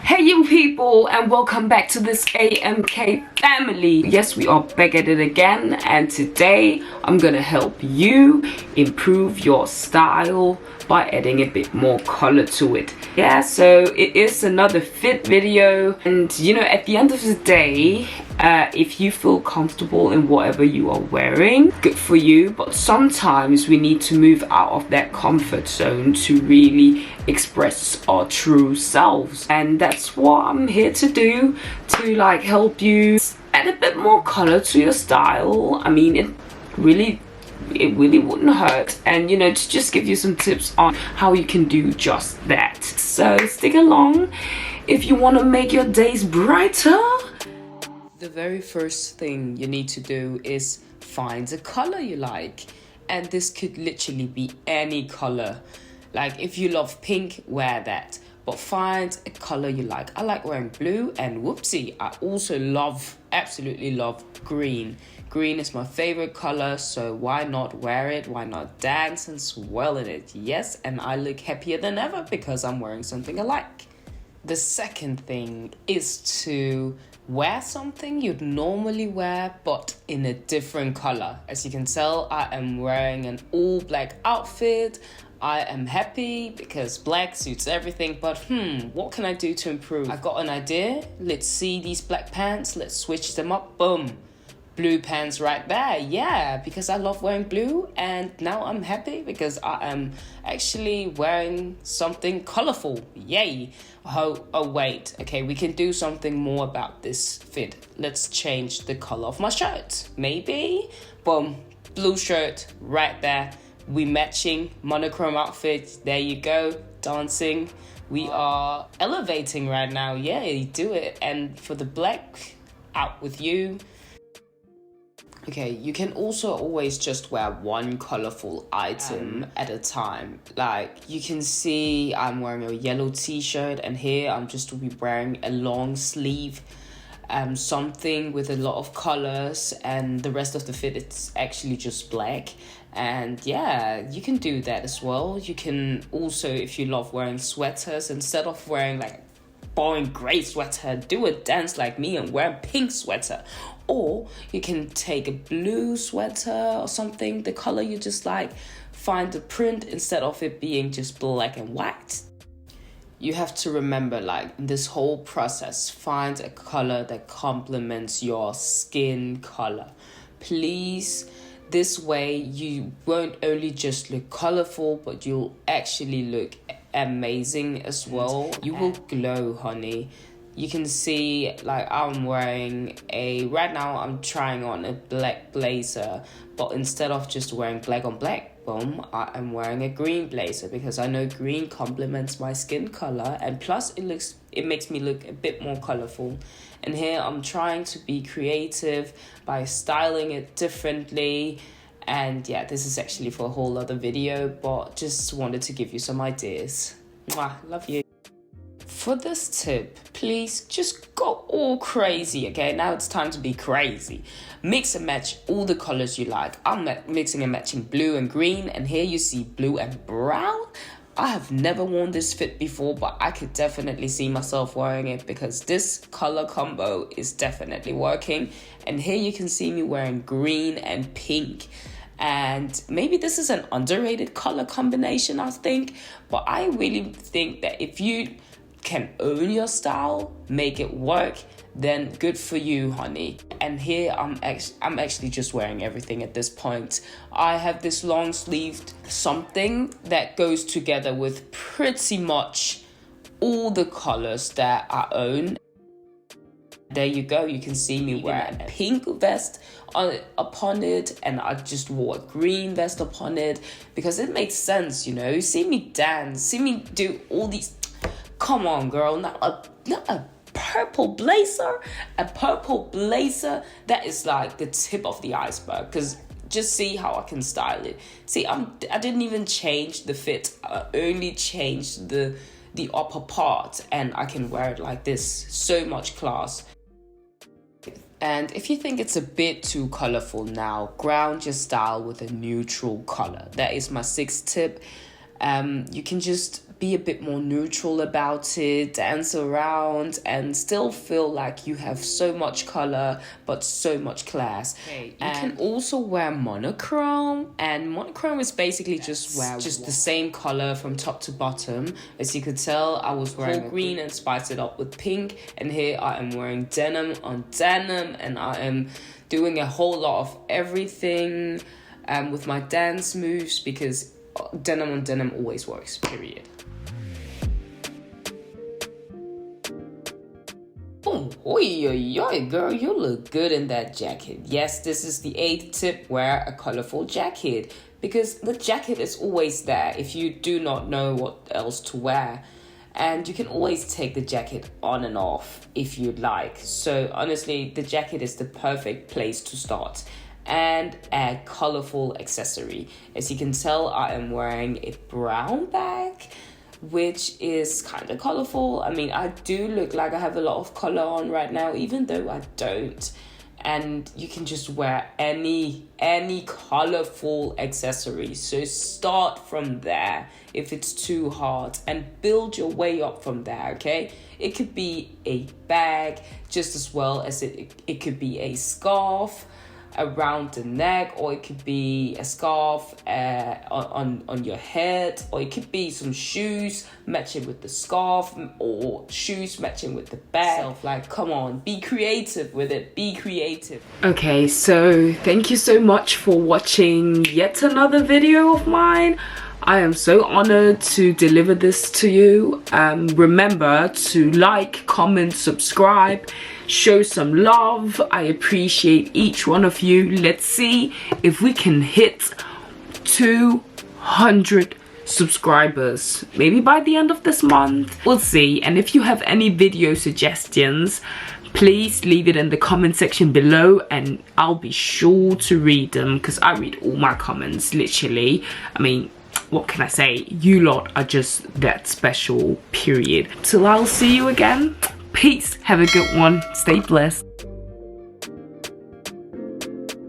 Hey you people, and welcome back to this AMK family. Yes, we are back at it again, and today I'm gonna help you improve your style by adding a bit more color to it. Yeah, so it is another fit video, and you know, at the end of the day, if you feel comfortable in whatever you are wearing, good for you. But sometimes we need to move out of that comfort zone to really express our true selves, and that's what I'm here to do, to like help you add a bit more color to your style. I mean, it really wouldn't hurt, and you know, to just give you some tips on how you can do just that. So stick along if you want to make your days brighter. The very first thing you need to do is find a color you like, and this could literally be any color. Like if you love pink, wear that, but find a color you like. I like wearing blue, and whoopsie, I also absolutely love green. Green is my favorite color, so why not wear it? Why not dance and swell in it? Yes, and I look happier than ever because I'm wearing something I like. The second thing is to wear something you'd normally wear, but in a different color. As you can tell, I am wearing an all black outfit. I am happy because black suits everything, but what can I do to improve? I got an idea. Let's see these black pants. Let's switch them up. Boom. Blue pants right there. Yeah, because I love wearing blue, and now I'm happy because I am actually wearing something colorful. Yay. Oh wait, okay, we can do something more about this fit. Let's change the color of my shirt. Maybe. Boom. Blue shirt right there. We matching monochrome outfit. There you go. Dancing. We are elevating right now. Yeah, you do it. And for the black, out with you. Okay, you can also always just wear one colorful item at a time. Like you can see I'm wearing a yellow t-shirt, and here I'm just wearing a long sleeve something with a lot of colors, and the rest of the fit it's actually just black. And yeah, you can do that as well. You can also, if you love wearing sweaters, instead of wearing like boring gray sweater, do a dance like me and wear a pink sweater. Or you can take a blue sweater or something, the color you just like, find the print instead of it being just black and white. You have to remember, like, in this whole process, find a color that complements your skin color. Please, this way you won't only just look colorful, but you'll actually look amazing as well. You will glow, honey. You can see, like, I'm wearing right now I'm trying on a black blazer, but instead of just wearing black on black, boom, I am wearing a green blazer because I know green complements my skin color, and plus it makes me look a bit more colorful. And here I'm trying to be creative by styling it differently. And yeah, this is actually for a whole other video, but just wanted to give you some ideas. Mwah, love you. For this tip, please just go all crazy, okay? Now it's time to be crazy. Mix and match all the colors you like. I'm mixing and matching blue and green, and here you see blue and brown. I have never worn this fit before, but I could definitely see myself wearing it because this color combo is definitely working. And here you can see me wearing green and pink. And maybe this is an underrated color combination, I think, but I really think that if you can own your style, make it work, then good for you, honey. And here I'm actually just wearing everything at this point. I have this long sleeved something that goes together with pretty much all the colors that I own. There you go, you can see me wearing a pink vest upon it, and I just wore a green vest upon it because it makes sense, you know. See me dance, see me do all these. Come on, girl, not a purple blazer. A purple blazer, that is like the tip of the iceberg, because just see how I can style it. See, I didn't even change the fit. I only changed the upper part, and I can wear it like this. So much class. And if you think it's a bit too colorful now, ground your style with a neutral color. That is my sixth tip. You can just be a bit more neutral about it, dance around, and still feel like you have so much color but so much class. Okay, you can also wear monochrome, and monochrome is basically just the same color from top to bottom. As you could tell, I was wearing green and spiced it up with pink, and here I am wearing denim on denim, and I am doing a whole lot of everything with my dance moves, because denim on denim always works, period. Oh, oi, girl, you look good in that jacket. Yes, this is the 8th tip: wear a colorful jacket, because the jacket is always there if you do not know what else to wear. And you can always take the jacket on and off if you'd like. So honestly, the jacket is the perfect place to start. And a colorful accessory. As you can tell, I am wearing a brown bag, which is kind of colorful. I mean, I do look like I have a lot of color on right now, even though I don't. And you can just wear any colorful accessory. So start from there if it's too hard, and build your way up from there, okay? It could be a bag just as well as it could be a scarf around the neck, or it could be a scarf on your head, or it could be some shoes matching with the scarf, or shoes matching with the bag. Like, come on, be creative with it, be creative. Okay, so thank you so much for watching yet another video of mine. I am so honored to deliver this to you. Remember to like, comment, subscribe, show some love. I appreciate each one of you. Let's see if we can hit 200 subscribers, maybe by the end of this month. We'll see. And if you have any video suggestions, please leave it in the comment section below, and I'll be sure to read them, because I read all my comments, literally. I mean, what can I say? You lot are just that special, period. Till I'll see you again. Peace. Have a good one. Stay blessed.